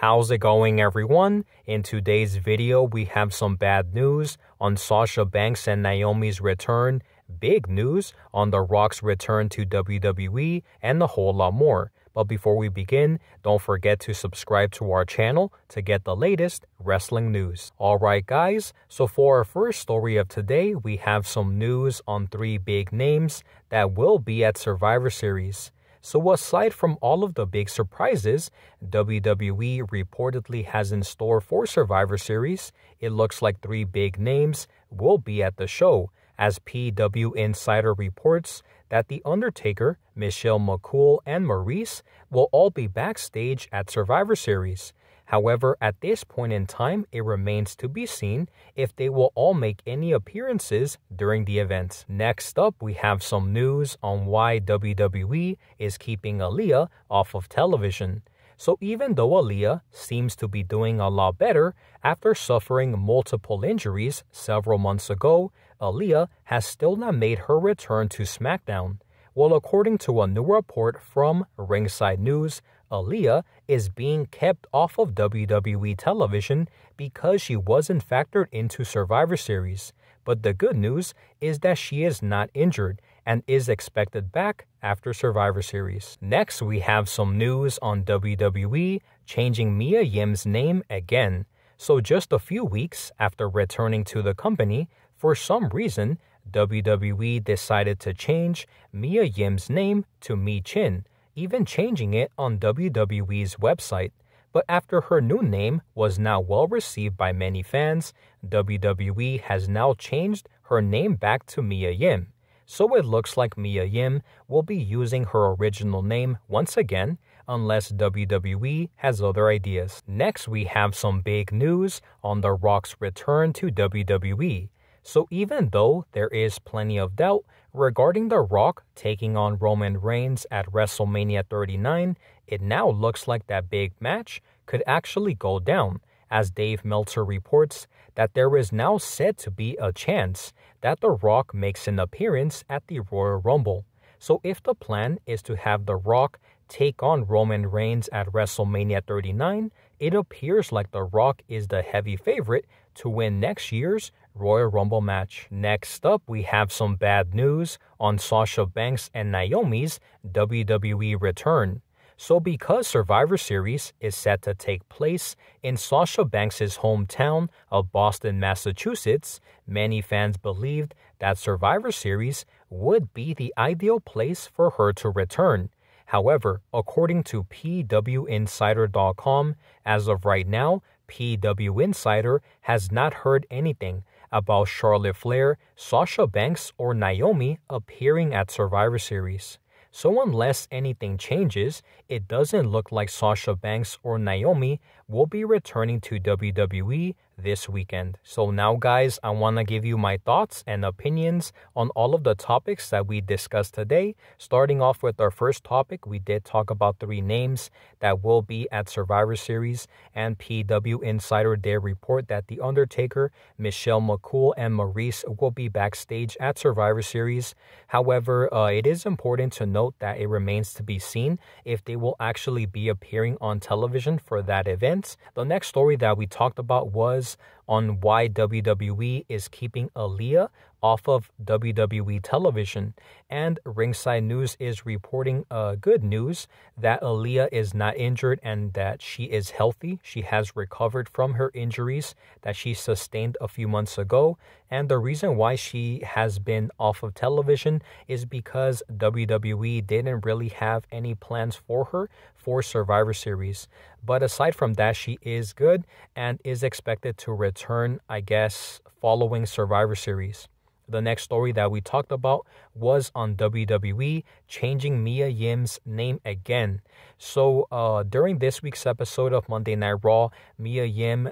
How's it going, everyone? In today's video, we have some bad news on Sasha Banks and Naomi's return, big news on The Rock's return to WWE, and a whole lot more. But before we begin, don't forget to subscribe to our channel to get the latest wrestling news. Alright guys, so for our first story of today, we have some news on 3 big names that will be at Survivor Series. So aside from all of the big surprises WWE reportedly has in store for Survivor Series, it looks like 3 big names will be at the show, as PWINSIDER reports that The Undertaker, MCcool, and Maryse will all be backstage at Survivor Series. However, at this point in time, it remains to be seen if they will all make any appearances during the event. Next up, we have some news on why WWE is keeping Aliyah off of television. So even though Aliyah seems to be doing a lot better after suffering multiple injuries several months ago, Aliyah has still not made her return to SmackDown. Well, according to a new report from Ringside News, Aliyah is being kept off of WWE television because she wasn't factored into Survivor Series. But the good news is that she is not injured and is expected back after Survivor Series. Next, we have some news on WWE changing Mia Yim's name again. So just a few weeks after returning to the company, for some reason, WWE decided to change Mia Yim's name to Mi Chin, even changing it on WWE's website. But after her new name was now well received by many fans, WWE has now changed her name back to Mia Yim. So it looks like Mia Yim will be using her original name once again, unless WWE has other ideas. Next, we have some big news on The Rock's return to WWE. So even though there is plenty of doubt regarding The Rock taking on Roman Reigns at WrestleMania 39, it now looks like that big match could actually go down, as Dave Meltzer reports that there is now said to be a chance that The Rock makes an appearance at the Royal Rumble. So if the plan is to have The Rock take on Roman Reigns at WrestleMania 39, it appears like The Rock is the heavy favorite to win next year's Royal Rumble match. Next up, we have some bad news on Sasha Banks and Naomi's WWE return. So because Survivor Series is set to take place in Sasha Banks' hometown of Boston, Massachusetts, many fans believed that Survivor Series would be the ideal place for her to return. However, according to PWINSIDER.com, as of right now, PWINSIDER has not heard anything about Charlotte Flair, Sasha Banks, or Naomi appearing at Survivor Series. So unless anything changes, it doesn't look like Sasha Banks or Naomi will be returning to WWE this weekend. So now guys, I want to give you my thoughts and opinions on all of the topics that we discussed today. Starting off with our first topic, we did talk about 3 names that will be at Survivor Series, and PWINSIDER did report that The Undertaker, MCcool, and Maryse will be backstage at Survivor Series. However, it is important to note that it remains to be seen if they will actually be appearing on television for that event. The next story that we talked about was on why WWE is keeping Aliyah off of WWE television, and Ringside News is reporting good news that Aliyah is not injured and that she is healthy. She has recovered from her injuries that she sustained a few months ago, and the reason why she has been off of television is because WWE didn't really have any plans for her for Survivor Series. But aside from that, she is good and is expected to return, I guess, following Survivor Series. The next story that we talked about was on WWE changing Mia Yim's name again. So during this week's episode of Monday Night Raw, Mia Yim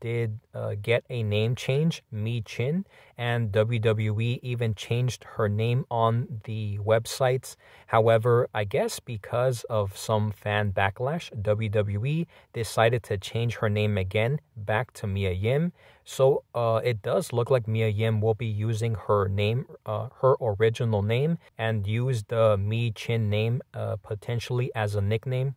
did get a name change, Mi Chin, and WWE even changed her name on the websites. However, I guess because of some fan backlash, WWE decided to change her name again back to Mia Yim. So it does look like Mia Yim will be using her name, her original name, and use the Mi Chin name potentially as a nickname.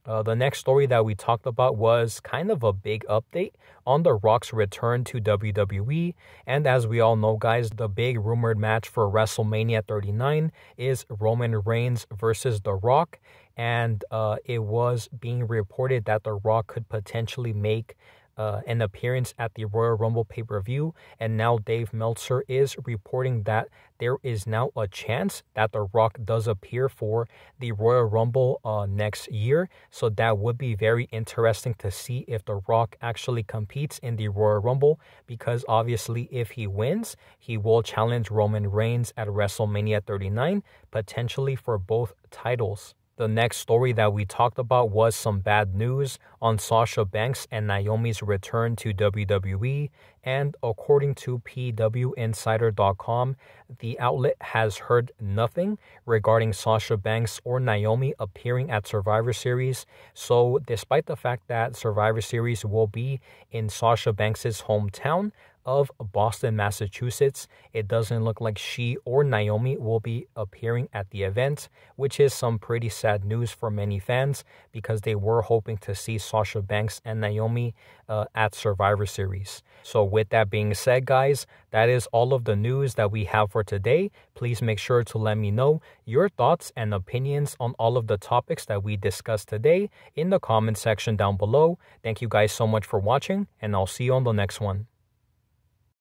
The next story that we talked about was kind of a big update on The Rock's return to WWE. And as we all know, guys, the big rumored match for WrestleMania 39 is Roman Reigns versus The Rock. And it was being reported that The Rock could potentially make an appearance at the Royal Rumble pay-per-view, and now Dave Meltzer is reporting that there is now a chance that The Rock does appear for the Royal Rumble next year. So that would be very interesting to see if The Rock actually competes in the Royal Rumble, because obviously if he wins, he will challenge Roman Reigns at WrestleMania 39, potentially for both titles. The next story that we talked about was some bad news on Sasha Banks and Naomi's return to WWE, and according to PWINSIDER.com, the outlet has heard nothing regarding Sasha Banks or Naomi appearing at Survivor Series. So despite the fact that Survivor Series will be in Sasha Banks' hometown of Boston, Massachusetts, it doesn't look like she or Naomi will be appearing at the event, which is some pretty sad news for many fans because they were hoping to see Sasha Banks and Naomi at Survivor Series. So with that being said, guys, that is all of the news that we have for today. Please make sure to let me know your thoughts and opinions on all of the topics that we discussed today in the comment section down below. Thank you guys so much for watching, and I'll see you on the next one.